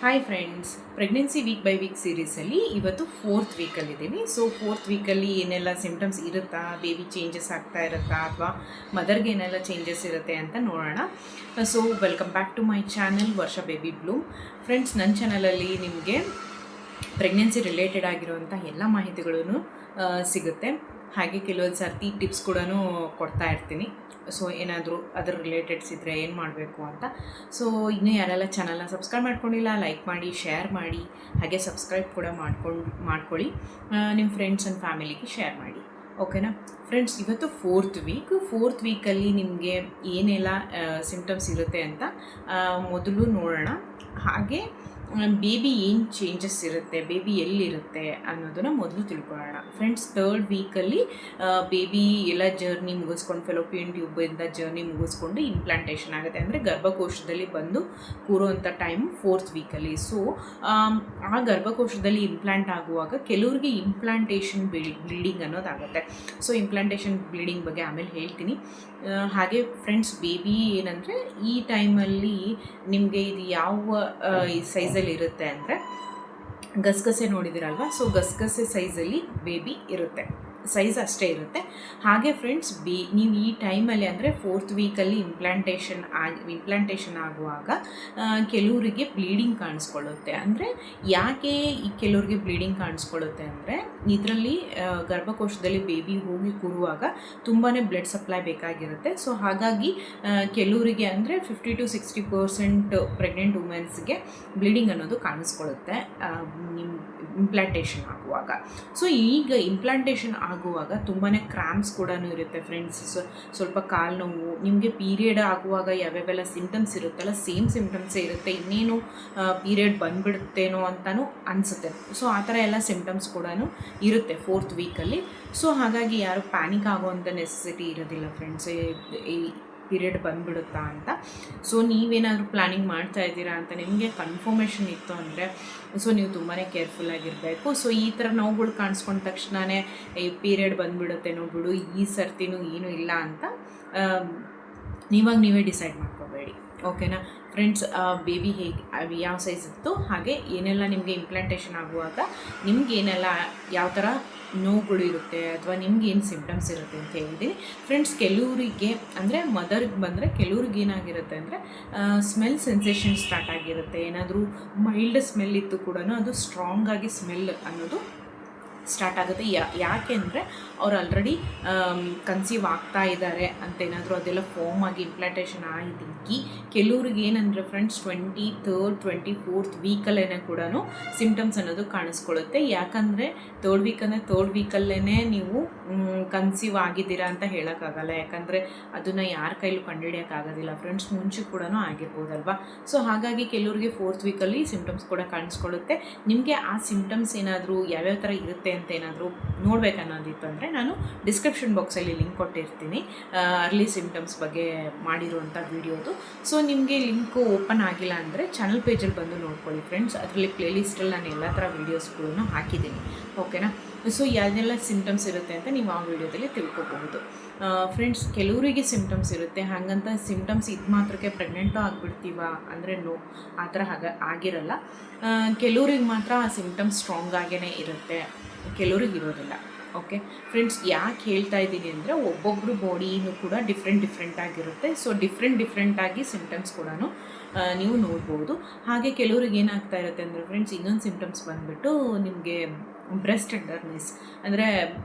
Hi friends, pregnancy week by week ಸೀರೀಸಲ್ಲಿ ಇವತ್ತು 4th ವೀಕಲ್ಲಿದ್ದೀವಿ. So 4th ವೀಕಲ್ಲಿ ಏನೆಲ್ಲ ಸಿಮ್ಟಮ್ಸ್ ಇರುತ್ತಾ, ಬೇಬಿ ಚೇಂಜಸ್ ಆಗ್ತಾ ಇರುತ್ತಾ, ಅಥವಾ ಮದರ್ಗೆ ಏನೆಲ್ಲ ಚೇಂಜಸ್ ಇರುತ್ತೆ ಅಂತ ನೋಡೋಣ. So welcome back to my channel Varsha baby bloom. Friends, ನನ್ನ ಚಾನಲಲ್ಲಿ ನಿಮಗೆ ಪ್ರೆಗ್ನೆನ್ಸಿ ರಿಲೇಟೆಡ್ ಆಗಿರುವಂಥ ಎಲ್ಲ ಮಾಹಿತಿಗಳೂ ಸಿಗುತ್ತೆ. ಹಾಗೆ ಕೆಲವೊಂದು ಸರ್ತಿ ಟಿಪ್ಸ್ ಕೂಡ ಕೊಡ್ತಾ ಇರ್ತೀನಿ. ಸೊ ಏನಾದರೂ ಅದರ ರಿಲೇಟೆಡ್ಸ್ ಇದ್ದರೆ ಏನು ಮಾಡಬೇಕು ಅಂತ. ಸೊ ಇನ್ನೂ ಯಾರೆಲ್ಲ ಚಾನಲ್ನ ಸಬ್ಸ್ಕ್ರೈಬ್ ಮಾಡ್ಕೊಂಡಿಲ್ಲ, ಲೈಕ್ ಮಾಡಿ, ಶೇರ್ ಮಾಡಿ, ಹಾಗೆ ಸಬ್ಸ್ಕ್ರೈಬ್ ಕೂಡ ಮಾಡ್ಕೊಳ್ಳಿ. ನಿಮ್ಮ ಫ್ರೆಂಡ್ಸ್ ಆ್ಯಂಡ್ ಫ್ಯಾಮಿಲಿಗೆ ಶೇರ್ ಮಾಡಿ. ಓಕೆನಾ ಫ್ರೆಂಡ್ಸ್, ಇವತ್ತು 4th ವೀಕಲ್ಲಿ ನಿಮಗೆ ಏನೆಲ್ಲ ಸಿಮ್ಟಮ್ಸ್ ಇರುತ್ತೆ ಅಂತ ಮೊದಲು ನೋಡೋಣ. ಹಾಗೆ ಬೇಬಿ ಏನು ಚೇಂಜಸ್ ಇರುತ್ತೆ, ಬೇಬಿ ಎಲ್ಲಿರುತ್ತೆ ಅನ್ನೋದನ್ನು ಮೊದಲು ತಿಳ್ಕೊಳ್ಳೋಣ. ಫ್ರೆಂಡ್ಸ್, 3rd ವೀಕಲ್ಲಿ ಬೇಬಿ ಎಲ್ಲ ಜರ್ನಿ ಮುಗಿಸ್ಕೊಂಡು ಫೆಲೋಪಿಯನ್ ಟ್ಯೂಬಿಂದ ಜರ್ನಿ ಮುಗಿಸ್ಕೊಂಡು ಇಂಪ್ಲಾಂಟೇಷನ್ ಆಗುತ್ತೆ. ಅಂದರೆ ಗರ್ಭಕೋಶದಲ್ಲಿ ಬಂದು ಕೂರುವಂಥ ಟೈಮ್ 4th ವೀಕಲ್ಲಿ. ಸೊ ಆ ಗರ್ಭಕೋಶದಲ್ಲಿ ಇಂಪ್ಲಾಂಟ್ ಆಗುವಾಗ ಕೆಲವ್ರಿಗೆ ಇಂಪ್ಲಾಂಟೇಷನ್ ಬ್ಲೀಡಿಂಗ್ ಅನ್ನೋದಾಗುತ್ತೆ. ಸೊ ಇಂಪ್ಲಾಂಟೇಷನ್ ಬ್ಲೀಡಿಂಗ್ ಬಗ್ಗೆ ಆಮೇಲೆ ಹೇಳ್ತೀನಿ. ಹಾಗೆ ಫ್ರೆಂಡ್ಸ್, ಬೇಬಿ ಏನಂದರೆ ಈ ಟೈಮಲ್ಲಿ ನಿಮಗೆ ಇದು ಯಾವ ಸೈಜಲ್ಲಿ ಇರುತ್ತೆ ಅಂದರೆ ಗಸಗಸೆ ನೋಡಿದಿರಲ್ವ. ಸೊ ಗಸಗಸೆ ಸೈಜಲ್ಲಿ ಬೇಬಿ ಇರುತ್ತೆ, ಸೈಜ್ ಅಷ್ಟೇ ಇರುತ್ತೆ. ಹಾಗೆ ಫ್ರೆಂಡ್ಸ್, ನೀವು ಈ ಟೈಮಲ್ಲಿ ಅಂದರೆ 4th ವೀಕಲ್ಲಿ ಇಂಪ್ಲಾಂಟೇಷನ್ ಆಗುವಾಗ ಕೆಲವರಿಗೆ ಬ್ಲೀಡಿಂಗ್ ಕಾಣಿಸ್ಕೊಳ್ಳುತ್ತೆ. ಅಂದರೆ ಯಾಕೆ ಈ ಕೆಲವ್ರಿಗೆ ಬ್ಲೀಡಿಂಗ್ ಕಾಣಿಸ್ಕೊಳ್ಳುತ್ತೆ ಅಂದರೆ ಇದರಲ್ಲಿ ಗರ್ಭಕೋಶದಲ್ಲಿ ಬೇಬಿ ಹೋಗಿ ಕೂರುವಾಗ ತುಂಬಾ ಬ್ಲಡ್ ಸಪ್ಲೈ ಬೇಕಾಗಿರುತ್ತೆ. ಸೊ ಹಾಗಾಗಿ ಕೆಲವರಿಗೆ ಅಂದರೆ 50 to 60% ಪ್ರೆಗ್ನೆಂಟ್ ವುಮೆನ್ಸ್ಗೆ ಬ್ಲೀಡಿಂಗ್ ಅನ್ನೋದು ಕಾಣಿಸ್ಕೊಳ್ಳುತ್ತೆ ಇಂಪ್ಲಾಂಟೇಷನ್ ಆಗುವಾಗ. ಸೊ ಈಗ ಇಂಪ್ಲಾಂಟೇಷನ್ ಆಗುವಾಗ ತುಂಬಾ ಕ್ರ್ಯಾಂಪ್ಸ್ ಕೂಡ ಇರುತ್ತೆ ಫ್ರೆಂಡ್ಸ್. ಸ್ವಲ್ಪ ಕಾಲು ನೋವು, ನಿಮಗೆ ಪೀರಿಯಡ್ ಆಗುವಾಗ ಯಾವ್ಯಾವೆಲ್ಲ ಸಿಮ್ಟಮ್ಸ್ ಇರುತ್ತಲ್ಲ ಸೇಮ್ ಸಿಮ್ಟಮ್ಸೇ ಇರುತ್ತೆ. ಇನ್ನೇನು ಪೀರಿಯಡ್ ಬಂದುಬಿಡುತ್ತೇನೋ ಅಂತಲೂ ಅನಿಸುತ್ತೆ. ಸೊ ಆ ಥರ ಎಲ್ಲ ಸಿಮ್ಟಮ್ಸ್ ಕೂಡ ಇರುತ್ತೆ 4th ವೀಕಲ್ಲಿ. ಸೊ ಹಾಗಾಗಿ ಯಾರು ಪ್ಯಾನಿಕ್ ಆಗೋವಂಥ ನೆಸೆಸಿಟಿ ಇರೋದಿಲ್ಲ ಫ್ರೆಂಡ್ಸ್, ಈ ಪೀರಿಯಡ್ ಬಂದುಬಿಡುತ್ತಾ ಅಂತ. ಸೊ ನೀವೇನಾದರೂ ಪ್ಲ್ಯಾನಿಂಗ್ ಮಾಡ್ತಾ ಇದ್ದೀರಾ ಅಂತ ನಿಮಗೆ ಕನ್ಫರ್ಮೇಷನ್ ಇತ್ತು ಅಂದರೆ ಸೊ ನೀವು ತುಂಬಾ ಕೇರ್ಫುಲ್ಲಾಗಿರಬೇಕು. ಸೊ ಈ ಥರ ನೋವುಗಳು ಕಾಣಿಸ್ಕೊಂಡ ತಕ್ಷಣವೇ ಈ ಪೀರಿಯಡ್ ಬಂದುಬಿಡುತ್ತೇನೋ ಬಿಡು, ಈ ಸರ್ತಿನೂ ಏನೂ ಇಲ್ಲ ಅಂತ ನೀವೇ ಡಿಸೈಡ್ ಮಾಡ್ಕೋಬೇಡಿ. ಓಕೆನಾ ಫ್ರೆಂಡ್ಸ್, ಬೇಬಿ ಹೇಗೆ ಯಾವ ಸೈಜ್ ಇತ್ತು, ಹಾಗೆ ಏನೆಲ್ಲ ನಿಮಗೆ ಇಂಪ್ಲಾಂಟೇಷನ್ ಆಗುವಾಗ ನಿಮಗೇನೆಲ್ಲ ಯಾವ ಥರ ನೋವುಗಳು ಇರುತ್ತೆ ಅಥವಾ ನಿಮ್ಗೇನು ಸಿಮ್ಟಮ್ಸ್ ಇರುತ್ತೆ ಅಂತ ಹೇಳಿದ್ದೀನಿ. ಫ್ರೆಂಡ್ಸ್, ಕೆಲವರಿಗೆ ಅಂದರೆ ಮದರ್ಗೆ ಬಂದರೆ ಕೆಲವ್ರಿಗೆ ಏನಾಗಿರುತ್ತೆ ಅಂದರೆ ಸ್ಮೆಲ್ ಸೆನ್ಸೇಷನ್ ಸ್ಟಾರ್ಟ್ ಆಗಿರುತ್ತೆ. ಏನಾದರೂ ಮೈಲ್ಡ್ ಸ್ಮೆಲ್ ಇತ್ತು ಕೂಡ ಅದು ಸ್ಟ್ರಾಂಗಾಗಿ ಸ್ಮೆಲ್ ಅನ್ನೋದು ಸ್ಟಾರ್ಟ್ ಆಗುತ್ತೆ. ಯಾಕೆ ಅಂದರೆ ಅವ್ರು ಆಲ್ರೆಡಿ ಕನ್ಸೀವ್ ಆಗ್ತಾ ಇದ್ದಾರೆ ಅಂತ ಏನಾದರೂ ಅದೆಲ್ಲ ಫಾರ್ಮ್ ಆಗಿ ಇಂಪ್ಲಾಂಟೇಷನ್ ಆಗಿ ಕೆಲವ್ರಿಗೆ ಏನಂದರೆ ಫ್ರೆಂಡ್ಸ್ 23rd 24th ವೀಕಲ್ಲೇ ಕೂಡ ಸಿಮ್ಟಮ್ಸ್ ಅನ್ನೋದು ಕಾಣಿಸ್ಕೊಳ್ಳುತ್ತೆ. ಯಾಕಂದರೆ 3rd ವೀಕಲ್ಲೇ ನೀವು ಕನ್ಸೀವ್ ಆಗಿದ್ದೀರಾ ಅಂತ ಹೇಳೋಕ್ಕಾಗಲ್ಲ. ಯಾಕಂದರೆ ಅದನ್ನು ಯಾರ ಕೈಲೂ ಕಂಡುಹಿಡಿಯೋಕ್ಕಾಗೋದಿಲ್ಲ ಫ್ರೆಂಡ್ಸ್, ಮುಂಚೆ ಕೂಡ ಆಗಿರ್ಬೋದಲ್ವ. ಸೊ ಹಾಗಾಗಿ ಕೆಲವ್ರಿಗೆ 4th ವೀಕಲ್ಲಿ ಸಿಮ್ಟಮ್ಸ್ ಕೂಡ ಕಾಣಿಸ್ಕೊಳ್ಳುತ್ತೆ. ನಿಮಗೆ ಆ ಸಿಮ್ಟಮ್ಸ್ ಏನಾದರೂ ಯಾವ್ಯಾವ ಥರ ಇರುತ್ತೆ ಅಂತ ಏನಾದರೂ ನೋಡಬೇಕನ್ನೋದಿತ್ತು ಅಂದರೆ ನಾನು ಡಿಸ್ಕ್ರಿಪ್ಷನ್ ಬಾಕ್ಸಲ್ಲಿ ಲಿಂಕ್ ಕೊಟ್ಟಿರ್ತೀನಿ ಅರ್ಲಿ ಸಿಮ್ಟಮ್ಸ್ ಬಗ್ಗೆ ಮಾಡಿರುವಂಥ ವಿಡಿಯೋದು. ಸೊ ನಿಮಗೆ ಲಿಂಕು ಓಪನ್ ಆಗಿಲ್ಲ ಅಂದರೆ ಚಾನಲ್ ಪೇಜಲ್ಲಿ ಬಂದು ನೋಡ್ಕೊಳ್ಳಿ ಫ್ರೆಂಡ್ಸ್. ಅದರಲ್ಲಿ ಪ್ಲೇಲಿಸ್ಟಲ್ಲಿ ನಾನು ಎಲ್ಲ ಥರ ವೀಡಿಯೋಸ್ಗಳನ್ನು ಹಾಕಿದ್ದೀನಿ. ಓಕೆನಾ. ಸೊ ಯಾವ್ದೆಲ್ಲ ಸಿಮ್ಟಮ್ಸ್ ಇರುತ್ತೆ ಅಂತ ನೀವು ಆ ವಿಡಿಯೋದಲ್ಲಿ ತಿಳ್ಕೊಬಹುದು. ಫ್ರೆಂಡ್ಸ್, ಕೆಲವರಿಗೆ ಸಿಮ್ಟಮ್ಸ್ ಇರುತ್ತೆ, ಹಾಗಂತ ಸಿಮ್ಟಮ್ಸ್ ಇದು ಮಾತ್ರಕ್ಕೆ ಪ್ರೆಗ್ನೆಂಟು ಆಗಿಬಿಡ್ತೀವ ಅಂದರೆ ಆ ಥರ ಆಗಿರಲ್ಲ. ಕೆಲವ್ರಿಗೆ ಮಾತ್ರ ಆ ಸಿಮ್ಟಮ್ಸ್ ಸ್ಟ್ರಾಂಗ್ ಆಗೇ ಇರುತ್ತೆ, ಕೆಲವ್ರಿಗೆ ಇರೋದಿಲ್ಲ. ಓಕೆ ಫ್ರೆಂಡ್ಸ್, ಯಾಕೆ ಹೇಳ್ತಾ ಇದ್ದೀನಿ ಅಂದರೆ ಒಬ್ಬೊಬ್ಬರು ಬಾಡಿನೂ ಕೂಡ ಡಿಫ್ರೆಂಟ್ ಆಗಿರುತ್ತೆ. ಸೊ ಡಿಫ್ರೆಂಟಾಗಿ ಸಿಮ್ಟಮ್ಸ್ ಕೂಡ ನೀವು ನೋಡ್ಬೋದು. ಹಾಗೆ ಕೆಲವ್ರಿಗೆ ಏನಾಗ್ತಾ ಇರುತ್ತೆ ಅಂದರೆ ಫ್ರೆಂಡ್ಸ್, ಇನ್ನೊಂದು ಸಿಮ್ಟಮ್ಸ್ ಬಂದುಬಿಟ್ಟು ನಿಮಗೆ ಬ್ರೆಸ್ಟ್ ಟೆಂಡರ್ನೆಸ್. ಅಂದರೆ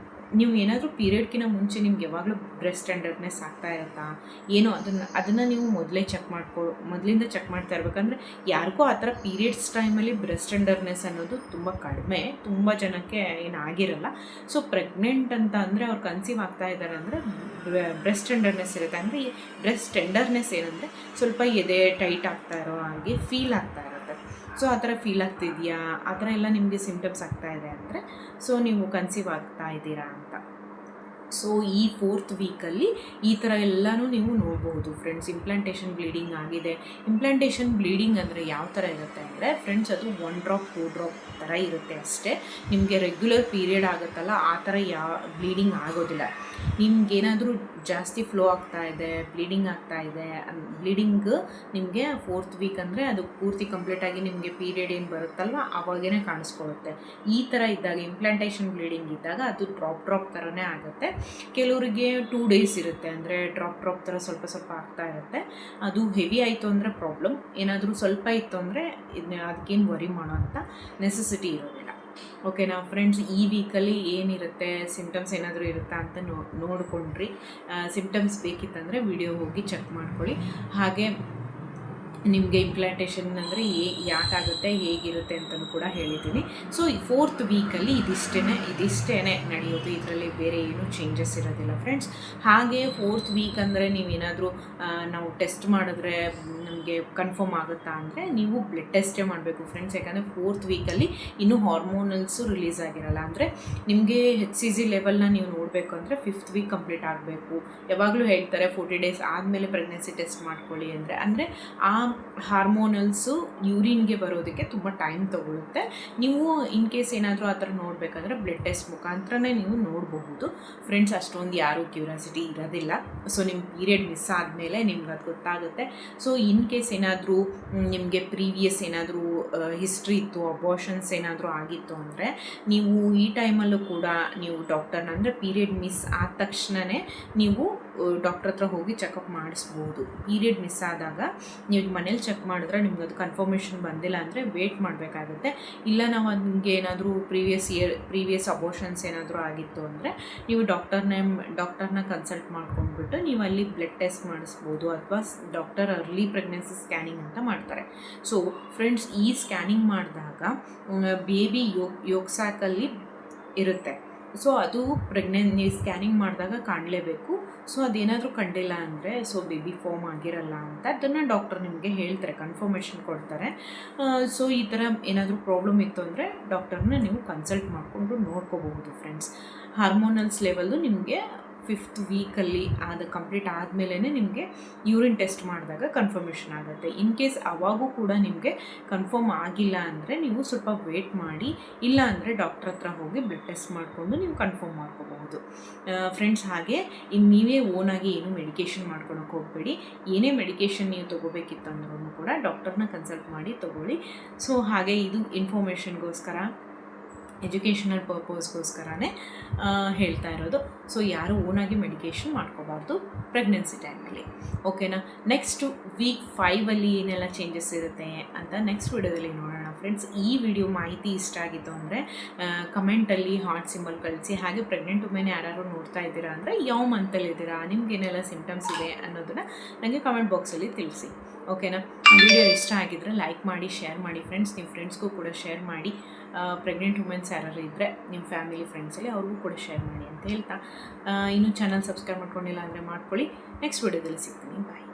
ನೀವು ಏನಾದರೂ ಪೀರಿಯಡ್ಕಿಂತ ಮುಂಚೆ ನಿಮ್ಗೆ ಯಾವಾಗಲೂ ಬ್ರೆಸ್ಟ್ ಟೆಂಡರ್ನೆಸ್ ಆಗ್ತಾ ಇರುತ್ತಾ ಏನೋ ಅದನ್ನು ನೀವು ಮೊದಲಿಂದ ಚೆಕ್ ಮಾಡ್ತಾ ಇರಬೇಕಂದ್ರೆ ಯಾರಿಗೂ ಆ ಥರ ಪೀರಿಯಡ್ಸ್ ಟೈಮಲ್ಲಿ ಬ್ರೆಸ್ಟ್ ಟೆಂಡರ್ನೆಸ್ ಅನ್ನೋದು ತುಂಬ ಕಡಿಮೆ, ತುಂಬ ಜನಕ್ಕೆ ಏನಾಗಿರಲ್ಲ. ಸೊ ಪ್ರೆಗ್ನೆಂಟ್ ಅಂತ ಅಂದರೆ ಅವ್ರು ಕನ್ಸೀವ್ ಆಗ್ತಾ ಇದ್ದಾರೆ ಅಂದರೆ ಬ್ರೆಸ್ಟ್ ಟೆಂಡರ್ನೆಸ್ ಇರುತ್ತೆ. ಅಂದರೆ ಈ ಬ್ರೆಸ್ಟ್ ಟೆಂಡರ್ನೆಸ್ ಏನಂದರೆ ಸ್ವಲ್ಪ ಎದೆ ಟೈಟ್ ಆಗ್ತಾ ಇರೋ ಹಾಗೆ ಫೀಲ್ ಆಗ್ತಾ ಇರುತ್ತೆ. ಸೊ ಆ ಥರ ಫೀಲ್ ಆಗ್ತಿದೆಯಾ, ಆ ಥರ ಎಲ್ಲ ನಿಮಗೆ ಸಿಮ್ಟಮ್ಸ್ ಆಗ್ತಾ ಇದೆ ಅಂದರೆ ಸೊ ನೀವು ಕನ್ಸೀವ್ ಆಗ್ತಾ ಇದ್ದೀರಾ ಅಂತ. ಸೊ ಈ 4th ವೀಕಲ್ಲಿ ಈ ಥರ ಎಲ್ಲನೂ ನೀವು ನೋಡ್ಬೋದು ಫ್ರೆಂಡ್ಸ್. ಇಂಪ್ಲಾಂಟೇಷನ್ ಬ್ಲೀಡಿಂಗ್ ಆಗಿದೆ. ಇಂಪ್ಲಾಂಟೇಷನ್ ಬ್ಲೀಡಿಂಗ್ ಅಂದರೆ ಯಾವ ಥರ ಇರುತ್ತೆ ಅಂದರೆ ಫ್ರೆಂಡ್ಸ್, ಅದು 1 ಡ್ರಾಪ್ 2 ಡ್ರಾಪ್ ಥರ ಇರುತ್ತೆ ಅಷ್ಟೇ. ನಿಮಗೆ ರೆಗ್ಯುಲರ್ ಪೀರಿಯಡ್ ಆಗುತ್ತಲ್ಲ ಆ ಥರ ಬ್ಲೀಡಿಂಗ್ ಆಗೋದಿಲ್ಲ. ನಿಮ್ಗೇನಾದರೂ ಜಾಸ್ತಿ ಫ್ಲೋ ಆಗ್ತಾ ಇದೆ, ಬ್ಲೀಡಿಂಗ್ ಆಗ್ತಾ ಇದೆ, ಬ್ಲೀಡಿಂಗ್ ನಿಮಗೆ 4th ವೀಕ್ ಅಂದರೆ ಅದು ಪೂರ್ತಿ ಕಂಪ್ಲೀಟಾಗಿ ನಿಮಗೆ ಪೀರಿಯಡ್ ಏನು ಬರುತ್ತಲ್ವ ಅವಾಗೇ ಕಾಣಿಸ್ಕೊಳ್ಳುತ್ತೆ. ಈ ಥರ ಇದ್ದಾಗ ಇಂಪ್ಲಾಂಟೇಷನ್ ಬ್ಲೀಡಿಂಗ್ ಇದ್ದಾಗ ಅದು ಡ್ರಾಪ್ ಥರನೇ ಆಗುತ್ತೆ. ಕೆಲವರಿಗೆ 2 ಡೇಸ್ ಇರುತ್ತೆ, ಅಂದರೆ ಡ್ರಾಪ್ ಥರ ಸ್ವಲ್ಪ ಸ್ವಲ್ಪ ಆಗ್ತಾ ಇರುತ್ತೆ. ಅದು ಹೆವಿ ಆಯಿತು ಅಂದರೆ ಪ್ರಾಬ್ಲಮ್, ಏನಾದರೂ ಸ್ವಲ್ಪ ಇತ್ತು ಅಂದರೆ ಅದಕ್ಕೇನು ವರಿ ಮಾಡೋ ಅಂಥ ನೆಸೆಸಿಟಿ ಇರೋದಿಲ್ಲ. ಓಕೆನಾ ಫ್ರೆಂಡ್ಸ್, ಈ ವೀಕಲ್ಲಿ ಏನಿರುತ್ತೆ, ಸಿಮ್ಟಮ್ಸ್ ಏನಾದರೂ ಇರುತ್ತಾ ಅಂತ ನೋಡ್ಕೊಂಡ್ರಿ. ಸಿಮ್ಟಮ್ಸ್ ಬೇಕಿತ್ತಂದರೆ ವಿಡಿಯೋ ಹೋಗಿ ಚೆಕ್ ಮಾಡ್ಕೊಳ್ಳಿ. ಹಾಗೆ ನಿಮಗೆ ಇಂಪ್ಲಾಂಟೇಷನ್ ಅಂದರೆ ಯಾಕಾಗುತ್ತೆ, ಹೇಗಿರುತ್ತೆ ಅಂತಲೂ ಕೂಡ ಹೇಳಿದ್ದೀನಿ. ಸೊ ಈ 4th ವೀಕಲ್ಲಿ ಇದಿಷ್ಟೇ ನಡೆಯೋದು, ಇದರಲ್ಲಿ ಬೇರೆ ಏನೂ ಚೇಂಜಸ್ ಇರೋದಿಲ್ಲ ಫ್ರೆಂಡ್ಸ್. ಹಾಗೆ 4th ವೀಕ್ ಅಂದರೆ ನೀವೇನಾದರೂ ನಾವು ಟೆಸ್ಟ್ ಮಾಡಿದ್ರೆ ನಮಗೆ ಕನ್ಫರ್ಮ್ ಆಗುತ್ತಾ ಅಂದರೆ ನೀವು ಬ್ಲಡ್ ಟೆಸ್ಟೇ ಮಾಡಬೇಕು ಫ್ರೆಂಡ್ಸ್. ಯಾಕಂದರೆ 4th ವೀಕಲ್ಲಿ ಇನ್ನೂ ಹಾರ್ಮೋನಲ್ಸು ರಿಲೀಸ್ ಆಗಿರಲ್ಲ. ಅಂದರೆ ನಿಮಗೆ HCG ಲೆವೆಲ್ನ ನೀವು ನೋಡಬೇಕು ಅಂದರೆ 5th ವೀಕ್ ಕಂಪ್ಲೀಟ್ ಆಗಬೇಕು. ಯಾವಾಗಲೂ ಹೇಳ್ತಾರೆ 40 ಡೇಸ್ ಆದಮೇಲೆ ಪ್ರೆಗ್ನೆನ್ಸಿ ಟೆಸ್ಟ್ ಮಾಡ್ಕೊಳ್ಳಿ ಅಂದರೆ ಆ ಹಾರ್ಮೋನಲ್ಸು ಯೂರಿನ್ಗೆ ಬರೋದಕ್ಕೆ ತುಂಬ ಟೈಮ್ ತೊಗೊಳುತ್ತೆ. ನೀವು ಇನ್ ಕೇಸ್ ಏನಾದರೂ ಆ ಥರ ನೋಡಬೇಕಂದ್ರೆ ಬ್ಲಡ್ ಟೆಸ್ಟ್ ಮುಖಾಂತರನೇ ನೀವು ನೋಡಬಹುದು ಫ್ರೆಂಡ್ಸ್. ಅಷ್ಟೊಂದು ಯಾರೂ ಕ್ಯೂರಿಯಾಸಿಟಿ ಇರೋದಿಲ್ಲ. ಸೊ ನಿಮ್ಮ ಪೀರಿಯಡ್ ಮಿಸ್ ಆದಮೇಲೆ ನಿಮ್ಗೆ ಅದು ಗೊತ್ತಾಗುತ್ತೆ. ಸೊ ಇನ್ ಕೇಸ್ ಏನಾದರೂ ನಿಮಗೆ ಪ್ರೀವಿಯಸ್ ಏನಾದರೂ ಹಿಸ್ಟ್ರಿ ಇತ್ತು, ಅಬೋಷನ್ಸ್ ಏನಾದರೂ ಆಗಿತ್ತು ಅಂದರೆ ನೀವು ಈ ಟೈಮಲ್ಲೂ ಕೂಡ ನೀವು ಡಾಕ್ಟರ್ನ, ಅಂದರೆ ಪೀರಿಯಡ್ ಮಿಸ್ ಆದ ತಕ್ಷಣವೇ ನೀವು ಡಾಕ್ಟರ್ ಹತ್ರ ಹೋಗಿ ಚೆಕಪ್ ಮಾಡಿಸ್ಬೋದು. ಪೀರಿಯಡ್ ಮಿಸ್ ಆದಾಗ ನೀವು ಮನೇಲಿ ಚೆಕ್ ಮಾಡಿದ್ರೆ ನಿಮ್ಗೆ ಅದು ಕನ್ಫರ್ಮೇಷನ್ ಬಂದಿಲ್ಲ ಅಂದರೆ ವೇಟ್ ಮಾಡಬೇಕಾಗುತ್ತೆ. ಇಲ್ಲ ನಾವು ನಿಮಗೆ ಏನಾದರೂ ಪ್ರೀವಿಯಸ್ ಅಬೋಷನ್ಸ್ ಏನಾದರೂ ಆಗಿತ್ತು ಅಂದರೆ ನೀವು ಡಾಕ್ಟರ್ನ ಕನ್ಸಲ್ಟ್ ಮಾಡ್ಕೊಂಡ್ಬಿಟ್ಟು ನೀವು ಅಲ್ಲಿ ಬ್ಲಡ್ ಟೆಸ್ಟ್ ಮಾಡಿಸ್ಬೋದು, ಅಥವಾ ಡಾಕ್ಟರ್ ಅರ್ಲಿ ಪ್ರೆಗ್ನೆನ್ಸಿ ಸ್ಕ್ಯಾನಿಂಗ್ ಅಂತ ಮಾಡ್ತಾರೆ. ಸೊ ಫ್ರೆಂಡ್ಸ್, ಈ ಸ್ಕ್ಯಾನಿಂಗ್ ಮಾಡಿದಾಗ ಬೇಬಿ ಯೋಗ್ಸಾಕಲ್ಲಿ ಇರುತ್ತೆ. ಸೊ ಅದು ನೀವು ಸ್ಕ್ಯಾನಿಂಗ್ ಮಾಡಿದಾಗ ಕಾಣಲೇಬೇಕು. ಸೊ ಅದೇನಾದರೂ ಕಂಡಿಲ್ಲ ಅಂದರೆ ಬೇಬಿ ಫಾರ್ಮ್ ಆಗಿರಲ್ಲ ಅಂತ ಅದನ್ನು ಡಾಕ್ಟರ್ ನಿಮಗೆ ಹೇಳ್ತಾರೆ, ಕನ್ಫರ್ಮೇಷನ್ ಕೊಡ್ತಾರೆ. ಸೊ ಈ ಥರ ಏನಾದರೂ ಪ್ರಾಬ್ಲಮ್ ಇತ್ತು ಅಂದರೆ ಡಾಕ್ಟರ್ನ ನೀವು ಕನ್ಸಲ್ಟ್ ಮಾಡಿಕೊಂಡು ನೋಡ್ಕೋಬಹುದು ಫ್ರೆಂಡ್ಸ್. ಹಾರ್ಮೋನಲ್ಸ್ ಲೆವೆಲ್ಲು ನಿಮಗೆ 5th ವೀಕಲ್ಲಿ ಅದು ಕಂಪ್ಲೀಟ್ ಆದಮೇಲೆ ನಿಮಗೆ ಯೂರಿನ್ ಟೆಸ್ಟ್ ಮಾಡಿದಾಗ ಕನ್ಫರ್ಮೇಷನ್ ಆಗುತ್ತೆ. ಇನ್ ಕೇಸ್ ಅವಾಗೂ ಕೂಡ ನಿಮಗೆ ಕನ್ಫರ್ಮ್ ಆಗಿಲ್ಲ ಅಂದರೆ ನೀವು ಸ್ವಲ್ಪ ವೇಟ್ ಮಾಡಿ, ಇಲ್ಲ ಅಂದರೆ ಡಾಕ್ಟ್ರ್ ಹತ್ರ ಹೋಗಿ ಬ್ಲಡ್ ಟೆಸ್ಟ್ ಮಾಡಿಕೊಂಡು ನೀವು ಕನ್ಫರ್ಮ್ ಮಾಡ್ಕೋಬಹುದು ಫ್ರೆಂಡ್ಸ್. ಹಾಗೆ ನೀವೇ ಓನಾಗಿ ಏನು ಮೆಡಿಕೇಷನ್ ಮಾಡ್ಕೊಳಕ್ಕೆ ಹೋಗಬೇಡಿ. ಏನೇ ಮೆಡಿಕೇಷನ್ ನೀವು ತೊಗೋಬೇಕಿತ್ತು ಅಂದ್ರೂ ಕೂಡ ಡಾಕ್ಟರ್ನ ಕನ್ಸಲ್ಟ್ ಮಾಡಿ ತೊಗೊಳ್ಳಿ. ಸೊ ಹಾಗೆ ಇದು ಇನ್ಫಾರ್ಮೇಷನ್ಗೋಸ್ಕರ, ಎಜುಕೇಷನಲ್ ಪರ್ಪಸ್ಗೋಸ್ಕರನೇ ಹೇಳ್ತಾ ಇರೋದು. ಸೊ ಯಾರು ಓನಾಗಿ ಮೆಡಿಕೇಷನ್ ಮಾಡ್ಕೋಬಾರ್ದು ಪ್ರೆಗ್ನೆನ್ಸಿ ಟೈಮಲ್ಲಿ. ಓಕೆನಾ. ನೆಕ್ಸ್ಟು ವೀಕ್ 5ಅಲ್ಲಿ ಏನೆಲ್ಲ ಚೇಂಜಸ್ ಇರುತ್ತೆ ಅಂತ ನೆಕ್ಸ್ಟ್ ವಿಡಿಯೋದಲ್ಲಿ ನೋಡೋಣ ಫ್ರೆಂಡ್ಸ್. ಈ ವಿಡಿಯೋ ಮಾಹಿತಿ ಇಷ್ಟ ಆಗಿತ್ತು ಅಂದರೆ ಕಮೆಂಟಲ್ಲಿ ಹಾರ್ಟ್ ಸಿಂಬಲ್ ಕಳಿಸಿ. ಹಾಗೆ ಪ್ರೆಗ್ನೆಂಟ್ ವುಮೆನ್ ಯಾರು ನೋಡ್ತಾ ಇದ್ದೀರಾ ಅಂದರೆ ಯಾವ ಮಂತಲ್ಲಿದ್ದೀರಾ, ನಿಮ್ಗೇನೆಲ್ಲ ಸಿಮ್ಟಮ್ಸ್ ಇದೆ ಅನ್ನೋದನ್ನು ನನಗೆ ಕಮೆಂಟ್ ಬಾಕ್ಸಲ್ಲಿ ತಿಳಿಸಿ. ಓಕೆನಾ. ವಿಡಿಯೋ ಇಷ್ಟ ಆಗಿದ್ದರೆ ಲೈಕ್ ಮಾಡಿ, ಶೇರ್ ಮಾಡಿ ಫ್ರೆಂಡ್ಸ್. ನಿಮ್ಮ ಫ್ರೆಂಡ್ಸ್ಗೂ ಕೂಡ ಶೇರ್ ಮಾಡಿ. ಪ್ರೆಗ್ನೆಂಟ್ ವುಮೆನ್ಸ್ ಯಾರು ಇದ್ದರೆ ನಿಮ್ಮ ಫ್ಯಾಮಿಲಿ ಫ್ರೆಂಡ್ಸಲ್ಲಿ ಅವ್ರಿಗೂ ಕೂಡ ಶೇರ್ ಮಾಡಿ ಅಂತ ಹೇಳ್ತಾ, ಇನ್ನೂ ಚಾನಲ್ ಸಬ್ಸ್ಕ್ರೈಬ್ ಮಾಡ್ಕೊಂಡಿಲ್ಲ ಅಂದರೆ ಮಾಡ್ಕೊಳ್ಳಿ. ನೆಕ್ಸ್ಟ್ ವಿಡಿಯೋದಲ್ಲಿ ಸಿಗ್ತೀನಿ. ಬಾಯ್.